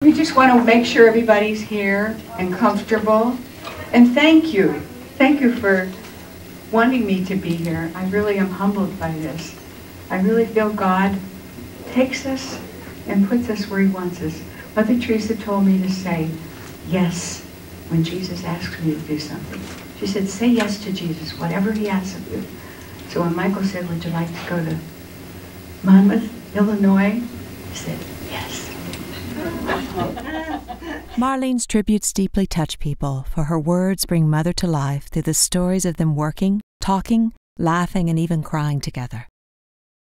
We just want to make sure everybody's here and comfortable. And thank you. Thank you for wanting me to be here. I really am humbled by this. I really feel God takes us and puts us where he wants us. Mother Teresa told me to say yes when Jesus asks me to do something. She said, say yes to Jesus, whatever he asks of you. So when Michael said, would you like to go to Monmouth, Illinois? I said, yes. Marlene's tributes deeply touch people, for her words bring Mother to life through the stories of them working, talking, laughing, and even crying together.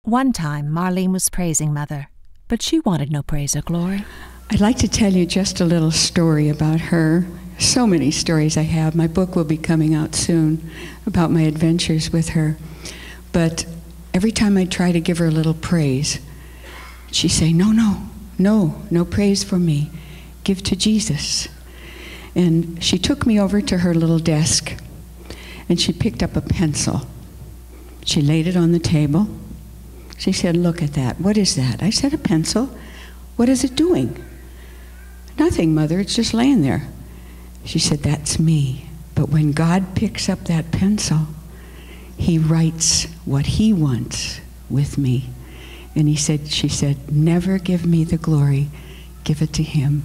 One time, Marlene was praising Mother, but she wanted no praise or glory. I'd like to tell you just a little story about her. So many stories I have. My book will be coming out soon about my adventures with her. But every time I try to give her a little praise, she'd say, no praise for me. Give to Jesus. And she took me over to her little desk, and she picked up a pencil. She laid it on the table. She said, look at that. What is that? I said, a pencil. What is it doing? Nothing, Mother. It's just laying there. She said, that's me. But when God picks up that pencil, he writes what he wants with me. And she said, never give me the glory. Give it to him.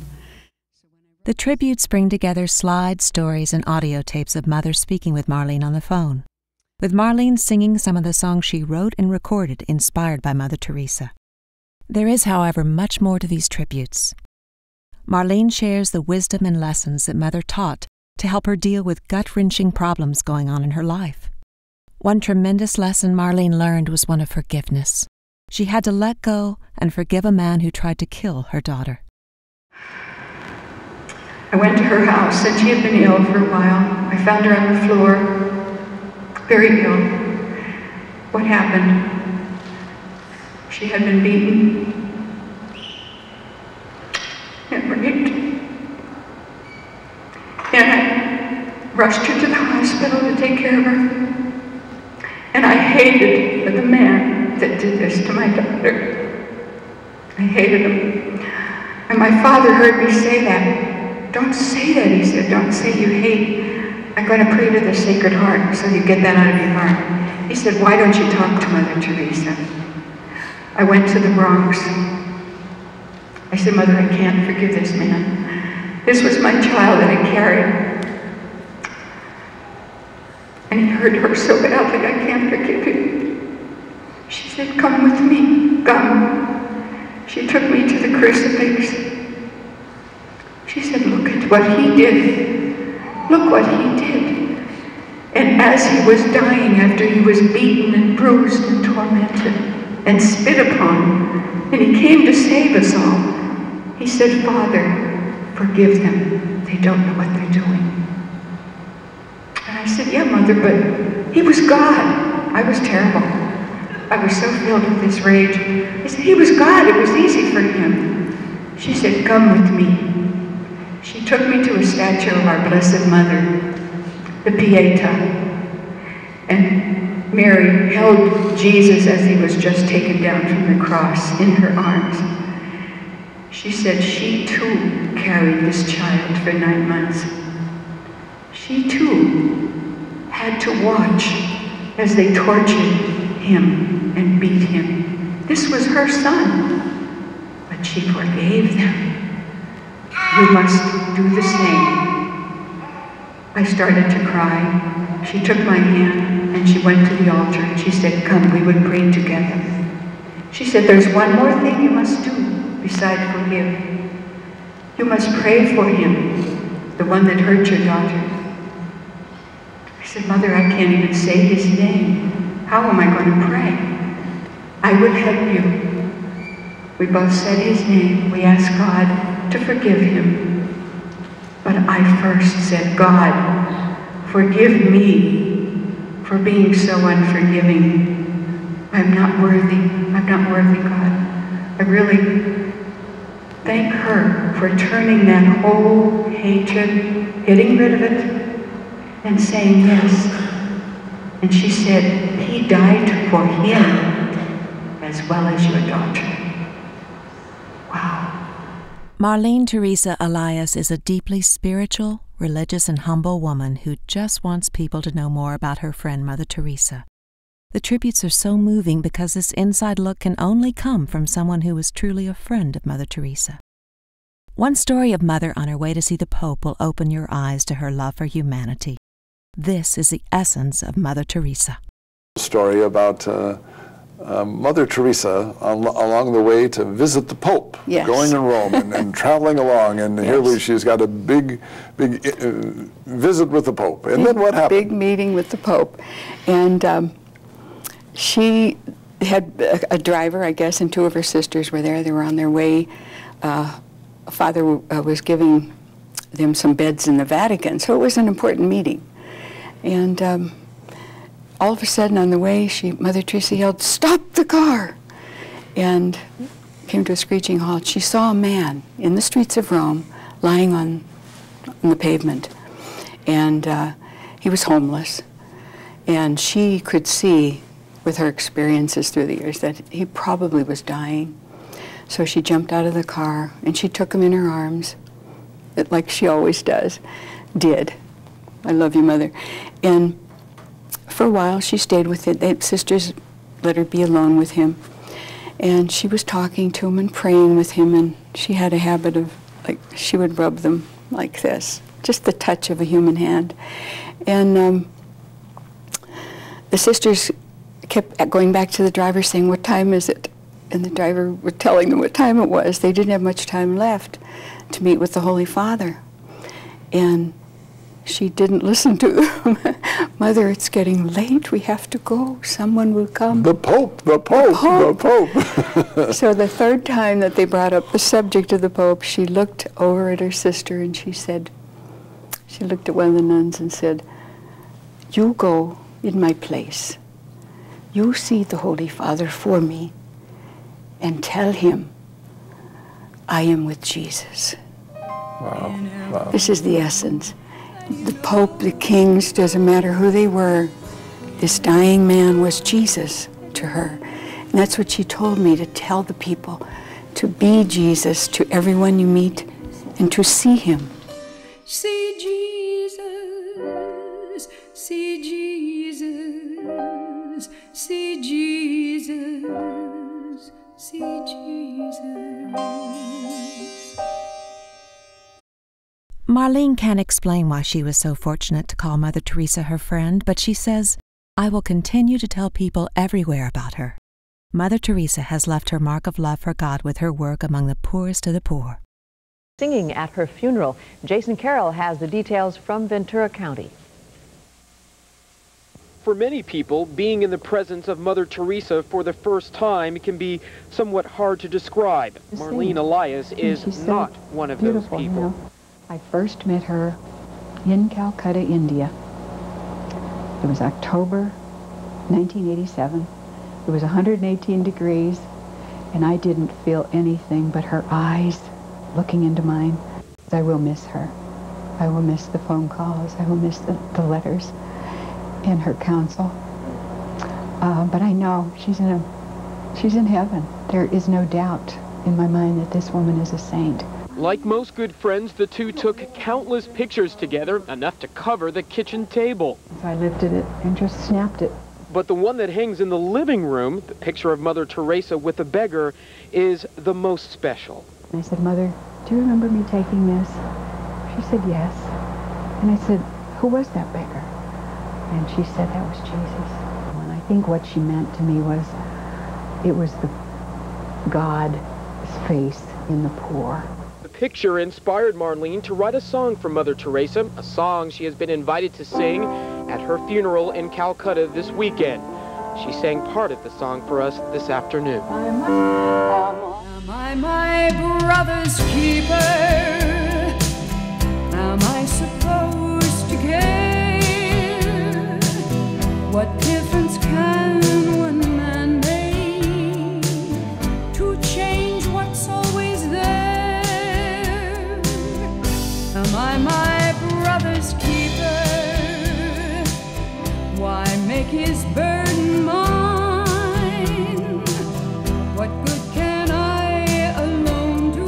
The tributes bring together slides, stories, and audio tapes of Mother speaking with Marlene on the phone, with Marlene singing some of the songs she wrote and recorded inspired by Mother Teresa. There is, however, much more to these tributes. Marlene shares the wisdom and lessons that Mother taught to help her deal with gut-wrenching problems going on in her life. One tremendous lesson Marlene learned was one of forgiveness. She had to let go and forgive a man who tried to kill her daughter. I went to her house, and she had been ill for a while. I found her on the floor, very ill. What happened? She had been beaten and raped. And I rushed her to the hospital to take care of her. And I hated the man that did this to my daughter. I hated him. And my father heard me say that. Don't say that, he said. Don't say you hate. I'm going to pray to the Sacred Heart so you get that out of your heart. He said, why don't you talk to Mother Teresa? I went to the Bronx. I said, Mother, I can't forgive this man. This was my child that I carried. And he hurt her so badly, I can't forgive him. She said, come with me, come. She took me to the crucifix. She said, look at what he did. Look what he did. And as he was dying, after he was beaten and bruised and tormented and spit upon, and he came to save us all, he said, Father, forgive them. They don't know what they're doing. And I said, yeah, Mother, but he was God. I was terrible. I was so filled with this rage. I said, he was God. It was easy for him. She said, come with me. She took me to a statue of our Blessed Mother, the Pieta, and Mary held Jesus as he was just taken down from the cross in her arms. She said she too carried this child for 9 months. She too had to watch as they tortured him and beat him. This was her son, but she forgave them. You must do the same. I started to cry. She took my hand and she went to the altar and she said, come, we would pray together. She said, there's one more thing you must do besides forgive. You must pray for him, the one that hurt your daughter. I said, Mother, I can't even say his name. How am I going to pray? I would help you. We both said his name. We asked God to forgive him. But I first said, God, forgive me for being so unforgiving. I'm not worthy. I'm not worthy, God. I really thank her for turning that whole hatred, getting rid of it, and saying yes. And she said, he died for him as well as your daughter. Wow. Marlene Teresa Elias is a deeply spiritual, religious, and humble woman who just wants people to know more about her friend Mother Teresa. The tributes are so moving because this inside look can only come from someone who was truly a friend of Mother Teresa. One story of Mother on her way to see the Pope will open your eyes to her love for humanity. This is the essence of Mother Teresa. Story about Mother Teresa along the way to visit the Pope, yes. Going in Rome and traveling along, and yes. here she's got a big visit with the Pope. And then what happened? Big meeting with the Pope. And she had a driver, I guess, and two of her sisters were there. They were on their way. Father was giving them some beds in the Vatican, so it was an important meeting. And all of a sudden on the way, Mother Teresa yelled, "Stop the car!" And came to a screeching halt. She saw a man in the streets of Rome lying on the pavement. And he was homeless. And she could see, with her experiences through the years, that he probably was dying. So she jumped out of the car and she took him in her arms, like she always does. I love you, Mother. And for a while she stayed with it. The sisters let her be alone with him. And she was talking to him and praying with him, and she had a habit of, like, she would rub them like this, just the touch of a human hand. And the sisters kept going back to the driver saying, "What time is it?" And the driver was telling them what time it was. They didn't have much time left to meet with the Holy Father. And she didn't listen to them. "Mother, it's getting late. We have to go. Someone will come." The Pope, the Pope, the Pope. So the third time that they brought up the subject of the Pope, she looked over at her sister and she said, she looked at one of the nuns and said, "You go in my place. You see the Holy Father for me and tell him I am with Jesus." Wow. Wow. This is the essence. The Pope, the kings, doesn't matter who they were, this dying man was Jesus to her. And that's what she told me, to tell the people, to be Jesus to everyone you meet and to see him. See Jesus, see Jesus, see Jesus, see Jesus. Marlene can't explain why she was so fortunate to call Mother Teresa her friend, but she says, "I will continue to tell people everywhere about her." Mother Teresa has left her mark of love for God with her work among the poorest of the poor. Singing at her funeral, Jason Carroll has the details from Ventura County. For many people, being in the presence of Mother Teresa for the first time can be somewhat hard to describe. Marlene Elias is not one of those people. You know. I first met her in Calcutta, India. It was October 1987. It was 118 degrees, and I didn't feel anything but her eyes looking into mine. I will miss her. I will miss the phone calls. I will miss the letters and her counsel. But I know she's in heaven. There is no doubt in my mind that this woman is a saint. Like most good friends, the two took countless pictures together, enough to cover the kitchen table. So I lifted it and just snapped it. But the one that hangs in the living room, the picture of Mother Teresa with the beggar, is the most special. And I said, "Mother, do you remember me taking this?" She said, "Yes." And I said, "Who was that beggar?" And she said, "That was Jesus." And I think what she meant to me was, it was the God's face in the poor. The picture inspired Marlene to write a song for Mother Teresa, a song she has been invited to sing at her funeral in Calcutta this weekend. She sang part of the song for us this afternoon. Am I my brother's keeper? Am I supposed to care? What difference can one man make to change what's always there? Am I my brother's keeper? Why make his burden mine? What good can I alone do?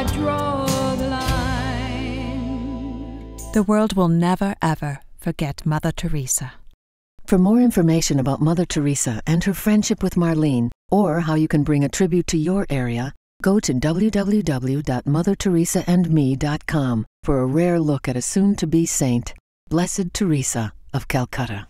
I draw the line. The world will never, ever forget Mother Teresa. For more information about Mother Teresa and her friendship with Marlene, or how you can bring a tribute to your area, go to www.motherteresaandme.com for a rare look at a soon-to-be saint, Blessed Teresa of Calcutta.